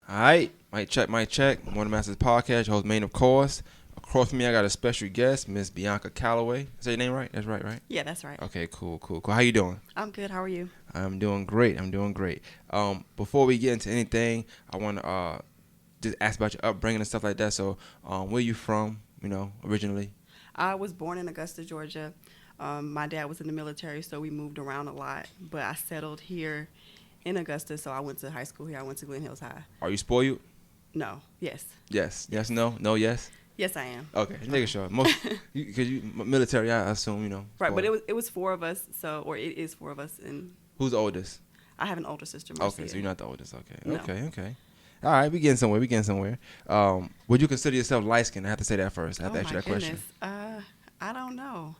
All right, mic check, mic check. Morning Masters Podcast, your host, main of course. Across from me, I got a special guest, Miss Bianca Calloway. Is that your name right? That's right, right? Yeah, that's right. Okay, cool. How you doing? I'm good. How are you? I'm doing great. Before we get into anything, I want to just ask about your upbringing and stuff like that. So, where you from? Originally. I was born in Augusta, Georgia. My dad was in the military, so we moved around a lot. But I settled here in Augusta, so I went to high school here. I went to Glen Hills High. Are you spoiled? No. Yes. Yes. Yes. No. No. Yes. Yes, I am. Okay. Just making sure. Most because you military, I assume Right, but spoiled. it was four of us, or it is four of us, and Who's the oldest? I have an older sister. Marcia. Okay, so you're not the oldest. Okay. No. Okay. All right, we getting somewhere. Would you consider yourself light skinned? I have to say that first. I have to ask you that question. I don't know.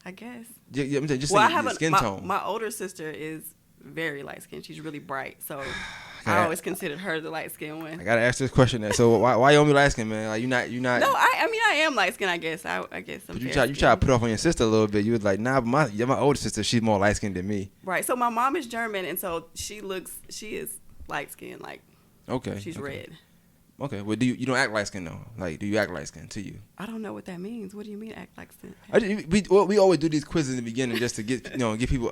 I guess. Yeah, I'm saying just Well, say your skin tone. My older sister is very light skinned. She's really bright, so I always considered her the light skinned one. I gotta ask this question. So why you on me light skinned, man? Like you not. No, I mean I am light skinned. I guess I'm. But you try to put off on your sister a little bit. You was like, nah, but my older sister, she's more light skinned than me. Right. So my mom is German, and so she is light skinned. Like Okay. she's red. Okay. Well, you don't act light skinned though? Like, do you act light skinned to you? I don't know what that means. What do you mean act light skinned? We always do these quizzes in the beginning just to get get people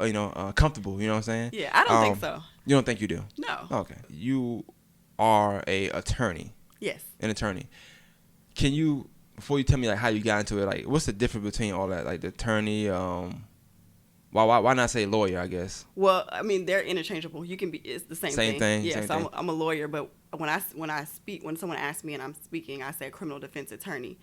comfortable. You know what I'm saying? Yeah, I don't think so. You don't think you do? No. Okay. You are a attorney. Yes. An attorney. Can you, before you tell me like how you got into it, like what's the difference between all that, like the attorney? Why not say lawyer? I guess. Well, I mean they're interchangeable. You can be. It's the same thing. Same thing. Yeah. Same So thing. I'm a lawyer, but when someone asks me and I'm speaking, I say criminal defense attorney,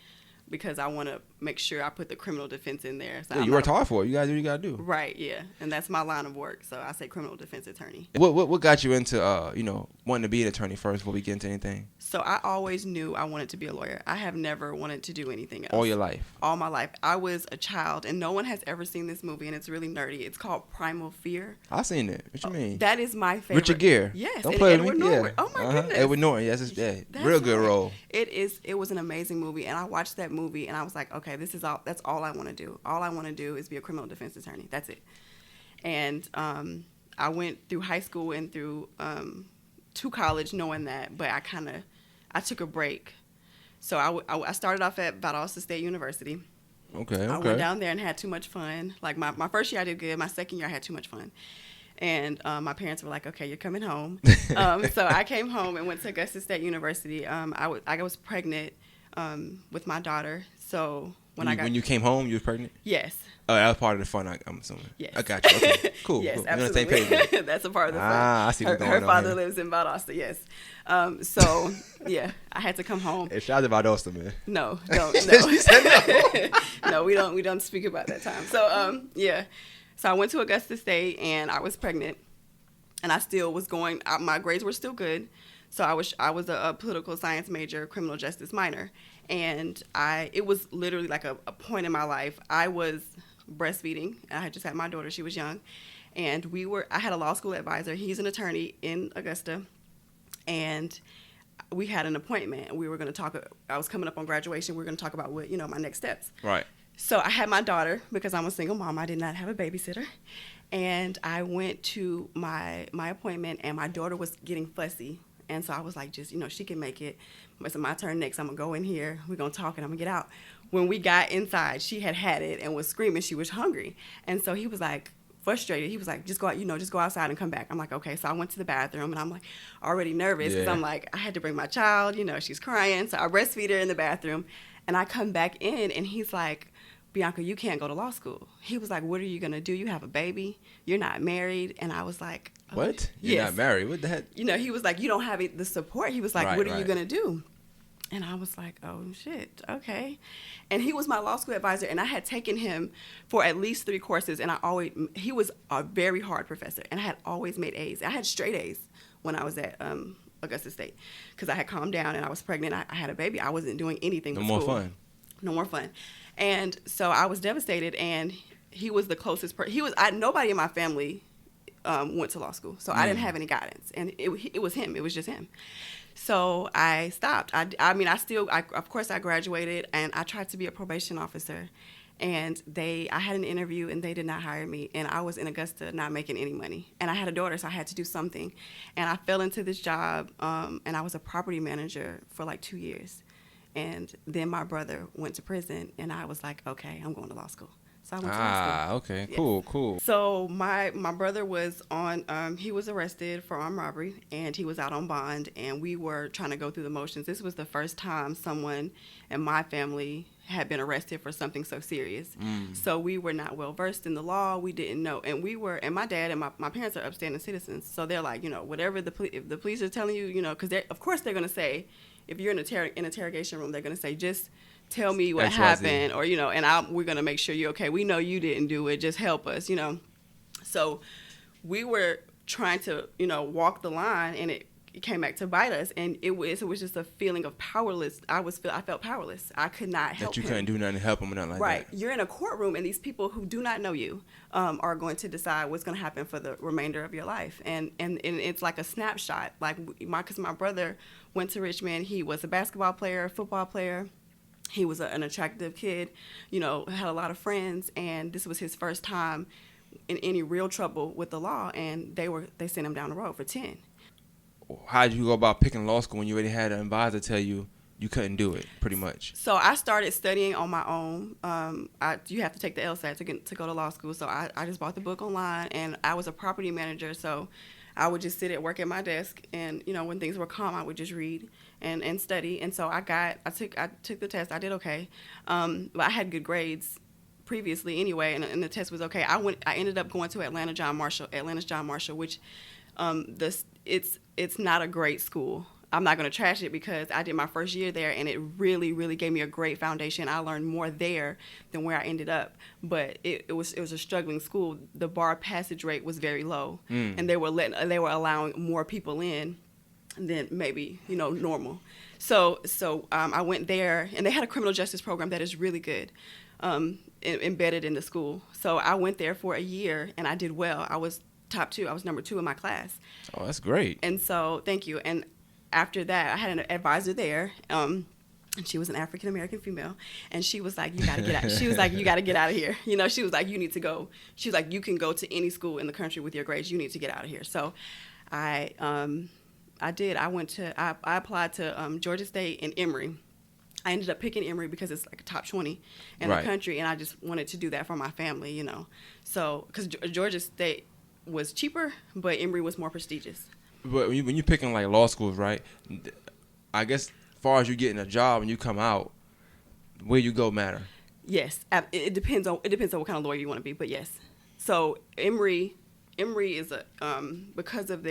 because I want to make sure I put the criminal defense in there. So Yeah, you worked hard for it. You gotta do what you gotta do. Right. Yeah, and that's my line of work. So I say criminal defense attorney. What got you into wanting to be an attorney first before we get into anything? So I always knew I wanted to be a lawyer. I have never wanted to do anything else. All your life. All my life. I was a child, and no one has ever seen this movie, and it's really nerdy. It's called Primal Fear. I seen it. What you mean? That is my favorite. Richard Gere. Yes. Don't and play with Edward me. Norton. Yeah. Oh my goodness. Edward Norton. Yes, That's real good right. role. It was an amazing movie, and I watched that movie, and I was like, okay, that's all I want to do. All I want to do is be a criminal defense attorney. That's it. And I went through high school and through to college knowing that, but I took a break. So I started off at Valdosta State University. Okay. I went down there and had too much fun. Like my first year I did good. My second year I had too much fun. And my parents were like, okay, you're coming home. So I came home and went to Augusta State University. I was pregnant with my daughter. So when you came home, you was pregnant? Yes. Oh, that was part of the fun, I'm assuming. Yes. I got you. Okay, cool. Yes, cool. absolutely. You're on the same page. That's a part of the fun. I see what's going her on father here. lives in Valdosta, yes. So, yeah, I had to come home. Hey, shout out to Valdosta, man. No, no. No, we don't speak about that time. So, yeah. So I went to Augusta State, and I was pregnant, and I still was going. My grades were still good, so I was a political science major, criminal justice minor, and it was literally like a point in my life. I was breastfeeding. I had just had my daughter; she was young, and I had a law school advisor. He's an attorney in Augusta, and we had an appointment. We were going to talk. I was coming up on graduation. We were going to talk about my next steps. Right. So I had my daughter because I'm a single mom. I did not have a babysitter. And I went to my appointment, and my daughter was getting fussy. And so I was like, just, she can make it. It's my turn next. I'm going to go in here. We're going to talk, and I'm going to get out. When we got inside, she had it and was screaming. She was hungry. And so he was like, frustrated. He was like, just go out, just go outside and come back. I'm like, okay. So I went to the bathroom, and I'm like already nervous because I'm like, I had to bring my child, she's crying. So I breastfeed her in the bathroom, and I come back in, and he's like, Bianca, you can't go to law school. He was like, what are you going to do? You have a baby. You're not married. And I was like, okay. What? You're not married? What the heck? He was like, you don't have the support. He was like, what are you going to do? And I was like, oh, shit, okay. And he was my law school advisor, and I had taken him for at least 3 courses, and he was a very hard professor, and I had always made A's. I had straight A's when I was at Augusta State because I had calmed down, and I was pregnant. I had a baby. I wasn't doing anything with school. No more fun. And so I was devastated, and he was the closest person. Nobody in my family went to law school, so I didn't have any guidance, and it was him. It was just him. So I stopped. Of course I graduated, and I tried to be a probation officer, And I had an interview and they did not hire me. And I was in Augusta not making any money. And I had a daughter, so I had to do something. And I fell into this job, and I was a property manager for like 2 years. And then my brother went to prison, and I was like, okay, I'm going to law school. So I went to law school. Okay, Yes. cool. So my brother was he was arrested for armed robbery, and he was out on bond, and we were trying to go through the motions. This was the first time someone in my family had been arrested for something so serious. So we were not well versed in the law. We didn't know. And and my dad and my parents are upstanding citizens. So they're like, whatever if the police are telling you, because of course they're going to say, if you're in an interrogation room, they're going to say, just tell me what happened, or, and we're going to make sure you're okay. We know you didn't do it. Just help us, So we were trying to, walk the line, and it came back to bite us, and it was just a feeling of powerless. I felt powerless. I could not help him. That you couldn't do nothing to help him or nothing like that. Right. You're in a courtroom, and these people who do not know you are going to decide what's going to happen for the remainder of your life. And it's like a snapshot. Like, because my brother went to Richmond. He was a basketball player, football player. He was an attractive kid, had a lot of friends, and this was his first time in any real trouble with the law, and they sent him down the road for 10. How did you go about picking law school when you already had an advisor tell you couldn't do it, pretty much? So I started studying on my own. You have to take the LSAT to go to law school, so I just bought the book online, and I was a property manager, so I would just sit at work at my desk, and when things were calm, I would just read and study. And so I took the test. I did okay, but I had good grades previously anyway, and the test was okay. I ended up going to Atlanta's John Marshall, which it's not a great school. I'm not going to trash it because I did my first year there, and it really, really gave me a great foundation. I learned more there than where I ended up. But it was a struggling school. The bar passage rate was very low, and they were allowing more people in than maybe normal. So I went there, and they had a criminal justice program that is really good, embedded in the school. So I went there for a year, and I did well. I was top 2. I was number 2 in my class. Oh, that's great. And so, thank you. And after that, I had an advisor there, and she was an African American female, and she was like, "You gotta get out." She was like, "You gotta get out of here." She was like, "You need to go." She was like, "You can go to any school in the country with your grades. You need to get out of here." So, I did. I applied to Georgia State and Emory. I ended up picking Emory because it's like a top 20 in the country, and I just wanted to do that for my family, So, because Georgia State was cheaper, but Emory was more prestigious. But when you're picking like law schools, right? I guess as far as you getting a job and you come out, where you go matter. Yes, it depends on what kind of lawyer you want to be, but yes. So Emory is because of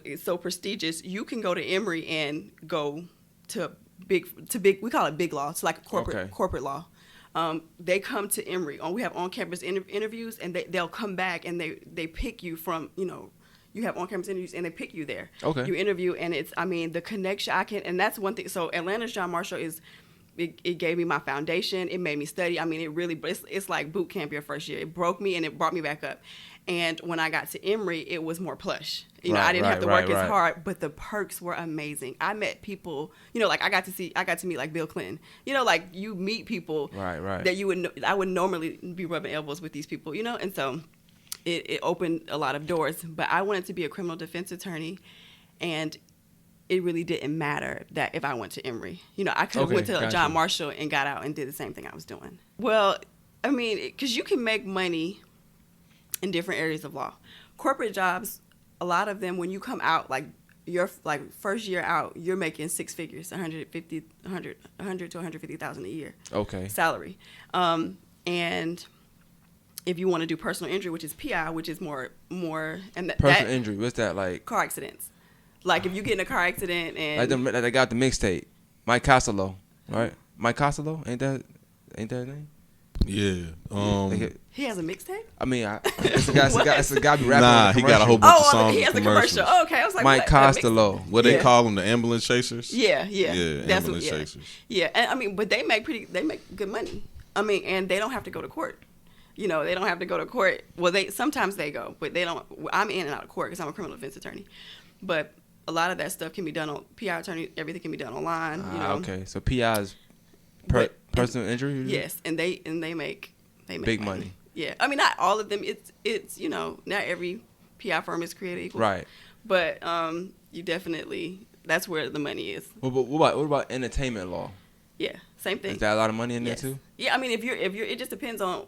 it's so prestigious, you can go to Emory and go to big. We call it big law. It's like corporate law. They come to Emory. We have on-campus interviews, and they'll come back and they pick you from, you have on-campus interviews and they pick you there. Okay. You interview, and the connection and that's one thing. So Atlanta's John Marshall it gave me my foundation. It made me study. It's like boot camp your first year. It broke me and it brought me back up. And when I got to Emory, it was more plush. I didn't have to work as hard, but the perks were amazing. I met people, like I got to meet like Bill Clinton. Like you meet people that I would normally be rubbing elbows with these people, and so it opened a lot of doors. But I wanted to be a criminal defense attorney, and it really didn't matter that if I went to Emory. I could have went to John Marshall and got out and did the same thing I was doing. Well, because you can make money in different areas of law. Corporate jobs, a lot of them, when you come out, like your first year out, you're making 6 figures, 100 to 150,000 a year. Okay. Salary. And if you want to do personal injury, which is PI, which is more and personal injury, what's that like? Car accidents. Like if you get in a car accident and like they got the mixtape, Mike Costello, right? Mike Costello, ain't that his name? Yeah. He has a mixtape? It's a guy be rapping. Nah, he got a whole bunch of songs. He has a commercial. Oh, okay. I was like, Mike Costello. What they call them, the ambulance chasers? Yeah. That's ambulance chasers. Yeah, and but they make good money. And they don't have to go to court. They don't have to go to court. Well, sometimes they go, but they don't. I'm in and out of court because I'm a criminal defense attorney. But a lot of that stuff can be done on PI attorney. Everything can be done online. Okay, so PI is Personal injury? Yes, and they make big money. Yeah, I mean, not all of them. It's not every PI firm is created equal. Right. But you definitely, that's where the money is. What about entertainment law? Yeah, same thing. Is that a lot of money in yes. there too? Yeah, I mean, if you're, it just depends on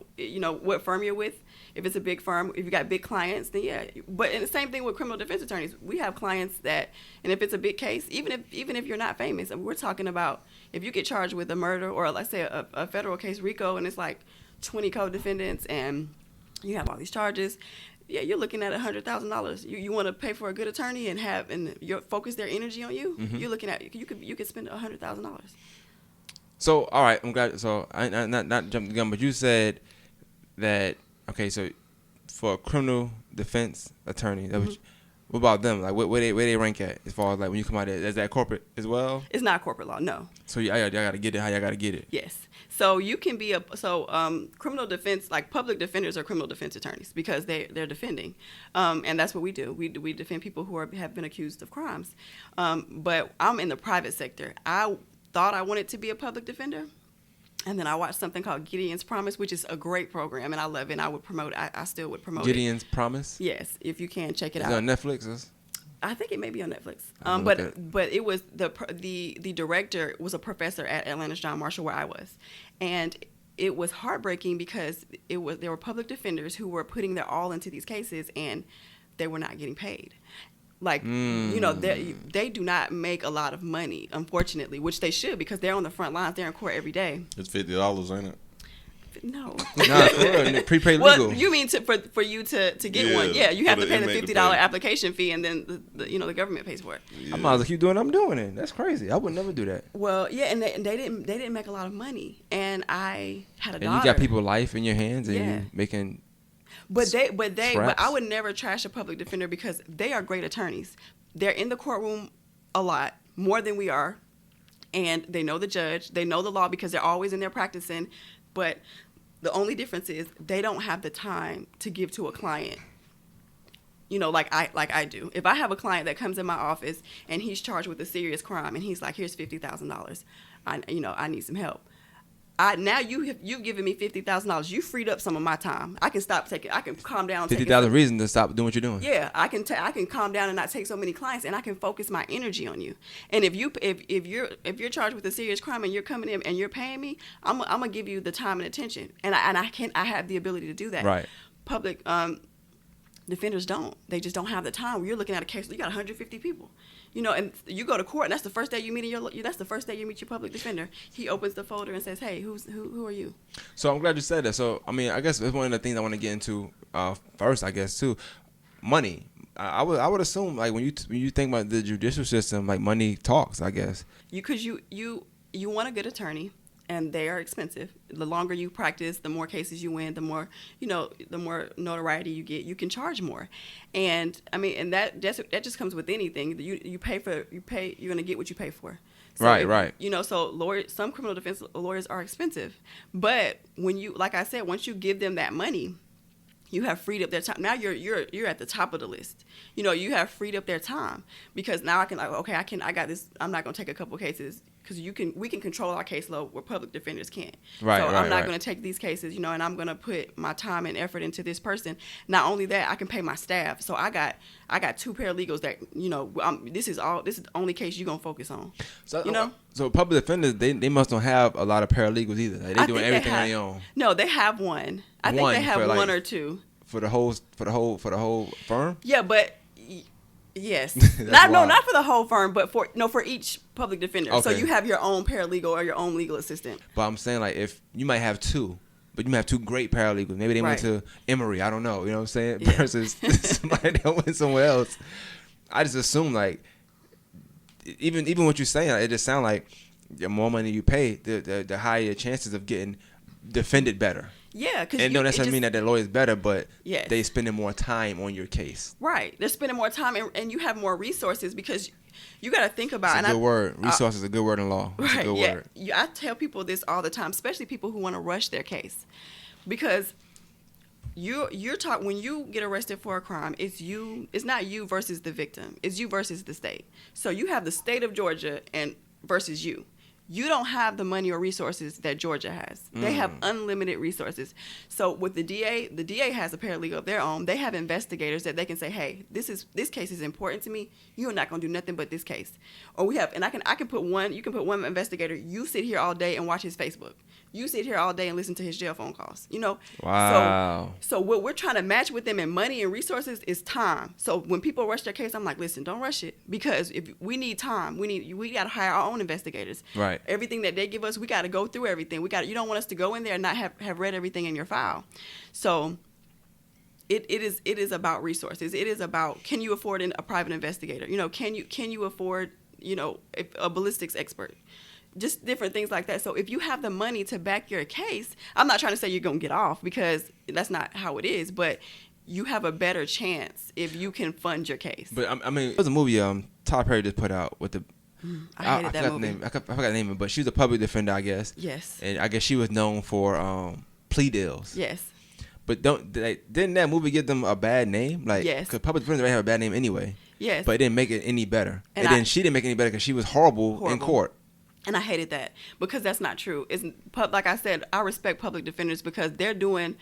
what firm you're with. If it's a big firm, if you got big clients, then yeah. But and the same thing with criminal defense attorneys. We have clients that, and if it's a big case, even if you're not famous, we're talking about if you get charged with a murder or let's say a federal case, RICO, and it's like 20 co-defendants, and you have all these charges. Yeah, you're looking at $100,000. You want to pay for a good attorney and focus their energy on you. Mm-hmm. You're looking at you could spend $100,000. So all right, I'm glad. So I not jumping the gun, but you said that okay. So for a criminal defense attorney, Mm-hmm. what about them? Like where they rank at as far as like when you come out there? Is that corporate as well? It's not corporate law, no. So y'all gotta get it how y'all gotta get it. Yes. So you can be criminal defense, like public defenders are criminal defense attorneys because they're defending, and that's what we do. We defend people who have been accused of crimes. But I'm in the private sector. I thought I wanted to be a public defender, and then I watched something called Gideon's Promise, which is a great program, and I love it. And I would promote. I still would promote Gideon's Promise. Yes, if you can check it Is out. it on Netflix? I think it may be on Netflix. Okay. But it was the director was a professor at Atlanta's John Marshall where I was, and it was heartbreaking because there were public defenders who were putting their all into these cases and they were not getting paid. Like they do not make a lot of money, unfortunately, which they should because they're on the front lines. They're in court every day. It's $50, ain't it? No. Nah, for real. Prepaid legal. Well, you mean for you to get one? Yeah, you have to pay the $50 application fee, and then the government pays for it. I might as well keep doing what I'm doing it. That's crazy. I would never do that. Well, yeah, and they didn't make a lot of money, and I had a daughter. And you got people's life in your hands, and Yeah. you making. But scraps. I would never trash a public defender because they are great attorneys. They're in the courtroom a lot more than we are, and they know the judge, they know the law because they're always in there practicing, but the only difference is they don't have the time to give to a client, like I do. If I have a client that comes in my office and he's charged with a serious crime and he's like, here's $50,000, I need some help. Now you've given me $50,000. You freed up some of my time. I can I can calm down. 50,000 reasons to stop doing what you're doing. Yeah, I can calm down and not take so many clients, and I can focus my energy on you. And if you're charged with a serious crime and you're coming in and you're paying me, I'm gonna give you the time and attention, and I have the ability to do that. Right. Public defenders don't. They just don't have the time. You're looking at a case. You got 150 people. And you go to court, and that's the first day you meet that's the first day you meet your public defender. He opens the folder and says, "Hey, who are you?" So I'm glad you said that. So I mean, I guess it's one of the things I want to get into first. I guess too, money. I would assume like when you think about the judicial system, like money talks. I guess because you want a good attorney, and they are expensive. The longer you practice, the more cases you win, the more the more notoriety you get. You can charge more, and I mean, and that just comes with anything. You're gonna get what you pay for. So right. So some criminal defense lawyers are expensive, but when like I said, once you give them that money, you have freed up their time. Now you're at the top of the list. You have freed up their time because now I got this. I'm not gonna take a couple cases because we can control our caseload where public defenders can't. Right. So I'm not right. gonna take these cases, and I'm gonna put my time and effort into this person. Not only that, I can pay my staff. So I got 2 paralegals that this is the only case you're gonna focus on. So So public defenders they must don't have a lot of paralegals either. Like, they doing everything on their own. No, they have one. I think they have one or two. For the whole firm? Yeah, but yes. Not for the whole firm, but for each public defender. Okay. So you have your own paralegal or your own legal assistant. But I'm saying like if you might have 2, but you might have 2 great paralegals. Maybe they went to Emory, I don't know, you know what I'm saying? Yeah. Versus somebody that went somewhere else. I just assume like even what you're saying, it just sounds like the more money you pay, the higher your chances of getting defended better. Yeah, because and don't necessarily mean that the lawyer's better, but yes. they spending more time on your case. Right, they're spending more time, and you have more resources because you got to think about. It's a good word. Resource is a good word in law. It's right. A good word. I tell people this all the time, especially people who want to rush their case, because you're taught when you get arrested for a crime, it's not you versus the victim, it's you versus the state. So you have the state of Georgia versus you. You don't have the money or resources that Georgia has. They have unlimited resources. So with the DA has a paralegal of their own. They have investigators that they can say, hey, this case is important to me. You're not gonna do nothing but this case. Or we have, and I can put one. You can put one investigator. You sit here all day and watch his Facebook. You sit here all day and listen to his jail phone calls. Wow. So what we're trying to match with them in money and resources is time. So when people rush their case, I'm like, listen, don't rush it, because if we need time, we got to hire our own investigators. Right. Everything that they give us, we got to go through everything. You don't want us to go in there and not have read everything in your file. So it is about resources. It is about, can you afford a private investigator? Can you afford a ballistics expert? Just different things like that. So if you have the money to back your case, I'm not trying to say you're going to get off, because that's not how it is, but you have a better chance if you can fund your case. But I mean, it was a movie Tyler Perry just put out with the I hated that movie. I forgot the name of it, but she was a public defender, I guess. Yes. And I guess she was known for plea deals. Yes. But didn't that movie give them a bad name? Like, yes. Because public defenders have a bad name anyway. Yes. But it didn't make it any better. And then she didn't make it any better because she was horrible in court. And I hated that, because that's not true. Like I said, I respect public defenders because they're doing,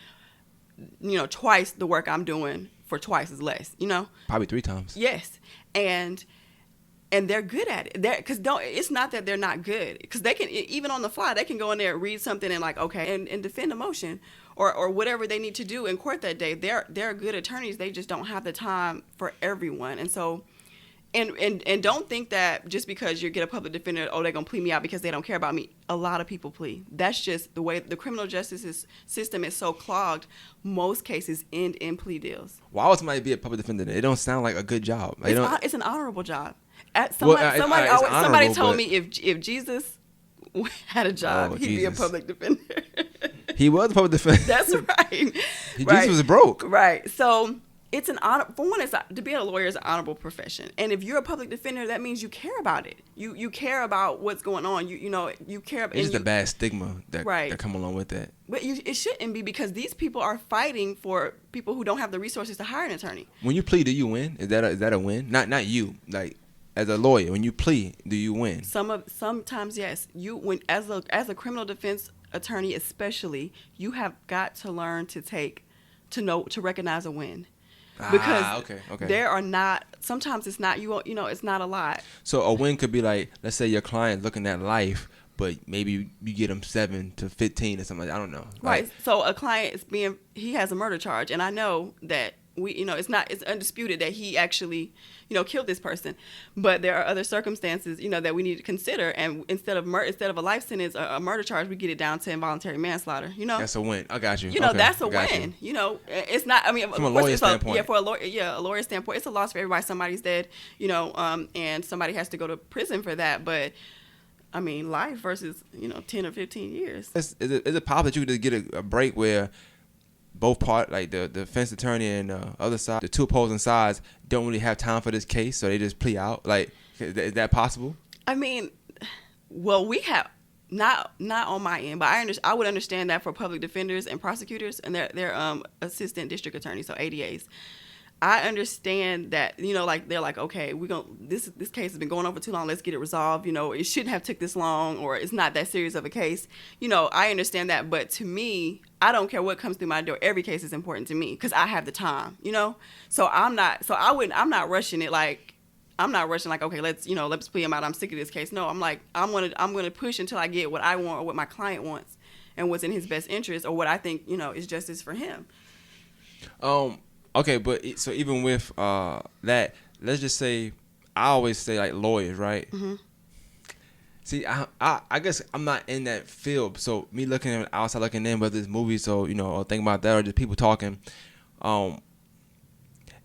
twice the work I'm doing for twice as less. Probably 3 times. Yes, and they're good at it. It's not that they're not good, because they can, even on the fly, they can go in there, read something, and and defend a motion or whatever they need to do in court that day. They're good attorneys. They just don't have the time for everyone, and so. And don't think that just because you get a public defender, they're going to plea me out because they don't care about me. A lot of people plea. That's just the way the criminal justice system is so clogged. Most cases end in plea deals. Why would somebody be a public defender? It don't sound like a good job. It's an honorable job. Somebody told me if Jesus had a job, he'd be a public defender. He was a public defender. That's right. Jesus was broke. Right. So it's an honor. For one, to be a lawyer is an honorable profession, and if you're a public defender, that means you care about it. You care about what's going on. You care about. It's just a bad stigma that come along with that. But it shouldn't be, because these people are fighting for people who don't have the resources to hire an attorney. When you plead, do you win? Is that a win? Not you. Like, as a lawyer, when you plead, do you win? Sometimes yes. As a criminal defense attorney, especially, you have got to learn to recognize a win. Because okay. there are not, sometimes it's not, it's not a lot. So a win could be like, let's say your client's looking at life, but maybe you get him 7 to 15 or something like that. I don't know. Right. So a client he has a murder charge, and I know that it's undisputed that he actually, killed this person. But there are other circumstances, that we need to consider. And instead of a life sentence, a murder charge, we get it down to involuntary manslaughter. That's a win. I got you. That's a win. It's not. I mean, from a lawyer standpoint. For a lawyer standpoint, it's a loss for everybody. Somebody's dead. And somebody has to go to prison for that. But I mean, life versus 10 or 15 years. Is it possible that you could just get a break where both part, like the defense attorney and the other side, the two opposing sides, don't really have time for this case, so they just plea out? Like, is that possible? I mean, well, we have not on my end, but I would understand that for public defenders and prosecutors and their assistant district attorneys, so ADAs. I understand that, they're like, okay, this case has been going on for too long. Let's get it resolved. It shouldn't have took this long, or it's not that serious of a case. I understand that. But to me, I don't care what comes through my door. Every case is important to me because I have the time, So I'm not rushing it. Like, I'm not rushing like, okay, let's plea him out. I'm sick of this case. No, I'm like, I'm going to push until I get what I want or what my client wants and what's in his best interest or what I think, is justice for him. Okay, but so even with that, let's just say, I always say like lawyers, right? Mm-hmm. See, I guess I'm not in that field, so me looking at outside looking in, whether it's movies or or think about that or just people talking,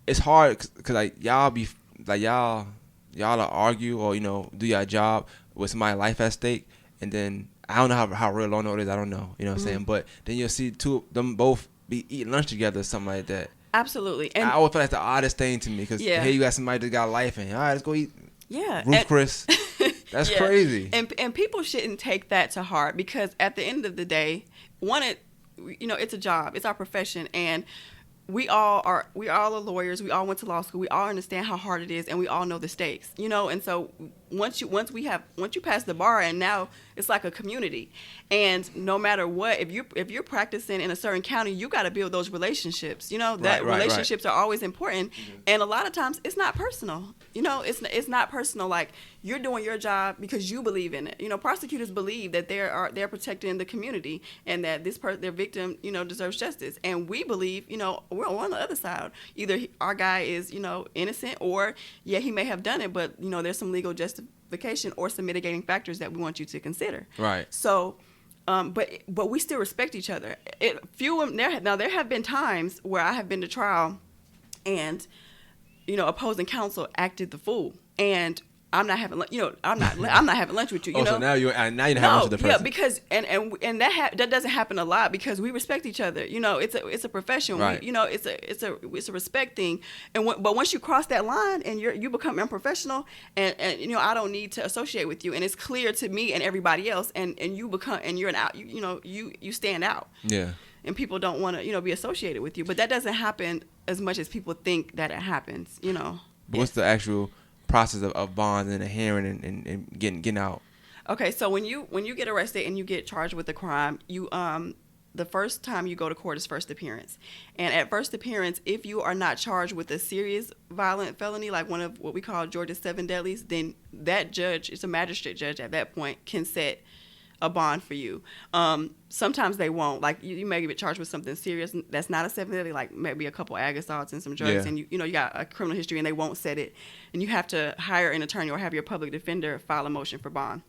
it's hard because like y'all be like y'all argue or do your job with somebody's life at stake, and then I don't know how real law it is. I don't know, what I'm saying, but then you'll see two of them both be eating lunch together or something like that. Absolutely. And I always feel like the oddest thing to me because here you got somebody that got life and all right, let's go eat Ruth Chris. That's crazy. And people shouldn't take that to heart because at the end of the day, it's a job. It's our profession. And we all are lawyers. We all went to law school. We all understand how hard it is, and we all know the stakes, you know. And so once you pass the bar, and now it's like a community. And no matter what, if you're practicing in a certain county, you got to build those relationships. You know that relationships are always important. Mm-hmm. And a lot of times it's not personal. You know, it's not personal. Like, you're doing your job because you believe in it. You know, prosecutors believe that they're protecting the community and that their victim, you know, deserves justice. And we believe, you know, we're on the other side. Either our guy is, you know, innocent, or he may have done it, but you know, there's some legal justification or some mitigating factors that we want you to consider. Right. So, but we still respect each other. There have been times where I have been to trial, and you know, opposing counsel acted the fool, and I'm not having lunch with you. You know? So now you're having lunch with the person. Yeah, because and that doesn't happen a lot because we respect each other. You know, it's a profession. Right. You know, it's a respect thing. But once you cross that line and you become unprofessional, and you know, I don't need to associate with you, and it's clear to me and everybody else, and you're an out. You stand out. Yeah. And people don't want to, you know, be associated with you. But that doesn't happen as much as people think that it happens. You know. But what's the actual process of bonds and a hearing and getting out? Okay, so when you get arrested and you get charged with a crime, you the first time you go to court is first appearance. And at first appearance, if you are not charged with a serious violent felony, like one of what we call Georgia's 7 deadlies, then that judge, it's a magistrate judge at that point, can set a bond for you. Sometimes they won't. Like, you may get charged with something serious that's not a 7 deadly, like maybe a couple ag assaults and some drugs, and you got a criminal history, and they won't set it, and you have to hire an attorney or have your public defender file a motion for bond.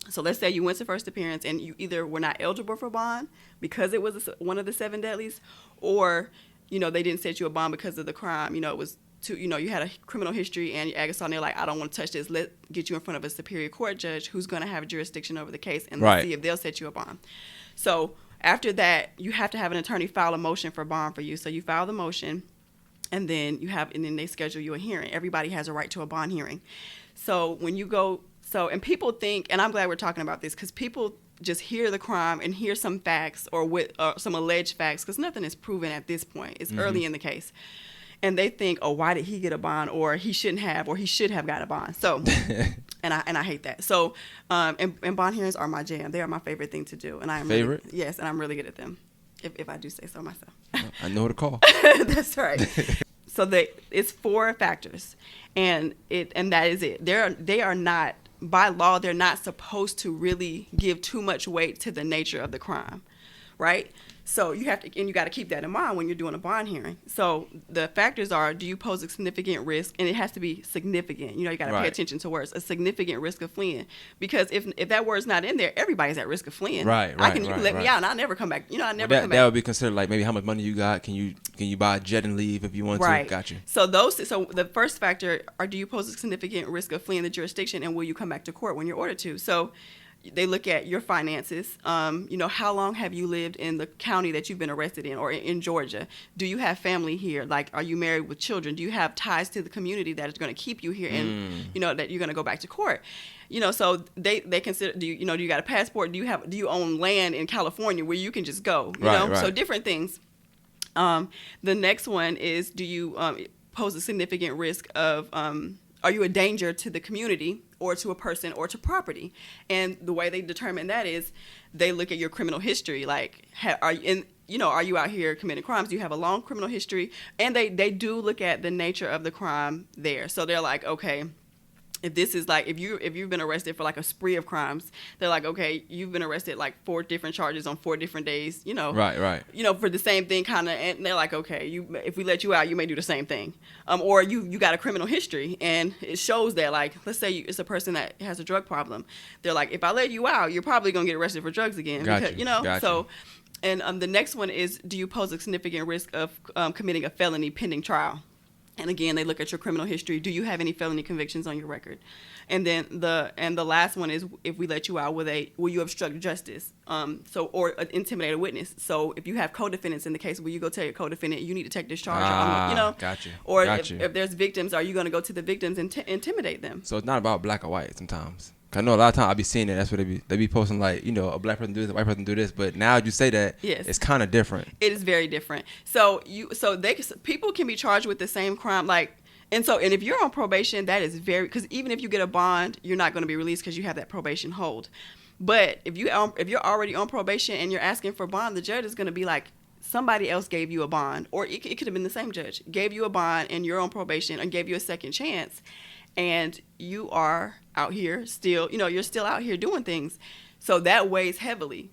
So let's say you went to first appearance and you either were not eligible for bond because it was one of the 7 deadlies, or you know, they didn't set you a bond because of the crime. You know, it was you had a criminal history and you ag assault, and they're like, I don't want to touch this. Let's get you in front of a superior court judge who's going to have jurisdiction over the case, and let's see if they'll set you a bond. So after that, you have to have an attorney file a motion for bond for you. So you file the motion, and then they schedule you a hearing. Everybody has a right to a bond hearing. So when you go, and people think, and I'm glad we're talking about this, because people just hear the crime and hear some facts or some alleged facts, because nothing is proven at this point. It's early in the case. And they think, oh, why did he get a bond, or he shouldn't have, or he should have got a bond. So, and I hate that. So, and bond hearings are my jam. They are my favorite thing to do. And I'm favorite? Yes, and I'm really good at them, if I do say so myself. I know who to call. That's right. So it's 4 factors, and that is it. They are not, by law, they're not supposed to really give too much weight to the nature of the crime, right? So you got to keep that in mind when you're doing a bond hearing. So the factors are, do you pose a significant risk? And it has to be significant. You know, you got to pay attention to words. A significant risk of fleeing. Because if that word's not in there, everybody's at risk of fleeing. Right. You can let me out and I'll never come back. You know, come back. That would be considered like maybe how much money you got. Can you buy a jet and leave if you want to? Gotcha. So the first factor are, do you pose a significant risk of fleeing the jurisdiction, and will you come back to court when you're ordered to? So they look at your finances. You know, how long have you lived in the county that you've been arrested in, or in Georgia? Do you have family here? Like, are you married with children? Do you have ties to the community that is going to keep you here, and you know that you're going to go back to court? You know, so they consider, do you got a passport? Do you own land in California where you can just go? You know, so different things. The next one is, do you pose a significant risk of are you a danger to the community or to a person or to property? And the way they determine that is they look at your criminal history. Like, are you out here committing crimes? Do you have a long criminal history? And they do look at the nature of the crime there. So they're like, okay, if this is like, if you've been arrested for like a spree of crimes, they're like, okay, you've been arrested like 4 different charges on 4 different days, you know. Right. You know, for the same thing kind of, and they're like, okay, if we let you out, you may do the same thing. Or you got a criminal history, and it shows that, like, let's say it's a person that has a drug problem. They're like, if I let you out, you're probably going to get arrested for drugs again. Gotcha. You know, so, and the next one is, do you pose a significant risk of committing a felony pending trial? And again, they look at your criminal history. Do you have any felony convictions on your record? And then the last one is, if we let you out, will you obstruct justice? Or intimidate a witness. So if you have co-defendants in the case, will you go tell your co-defendant, you need to take this charge? You know, gotcha. Or if there's victims, are you going to go to the victims and intimidate them? So it's not about black or white sometimes. I know a lot of times I be seeing it. That's what they be posting, like, you know, a black person do this, a white person do this. But now you say that, yes, it's kind of different. It is very different. So people can be charged with the same crime, like, and if you're on probation, that is because even if you get a bond, you're not going to be released because you have that probation hold. But if you're already on probation and you're asking for bond, the judge is going to be like, somebody else gave you a bond, or it could have been the same judge gave you a bond and you're on probation and gave you a second chance, and you are out here still, you're still out here doing things. So that weighs heavily.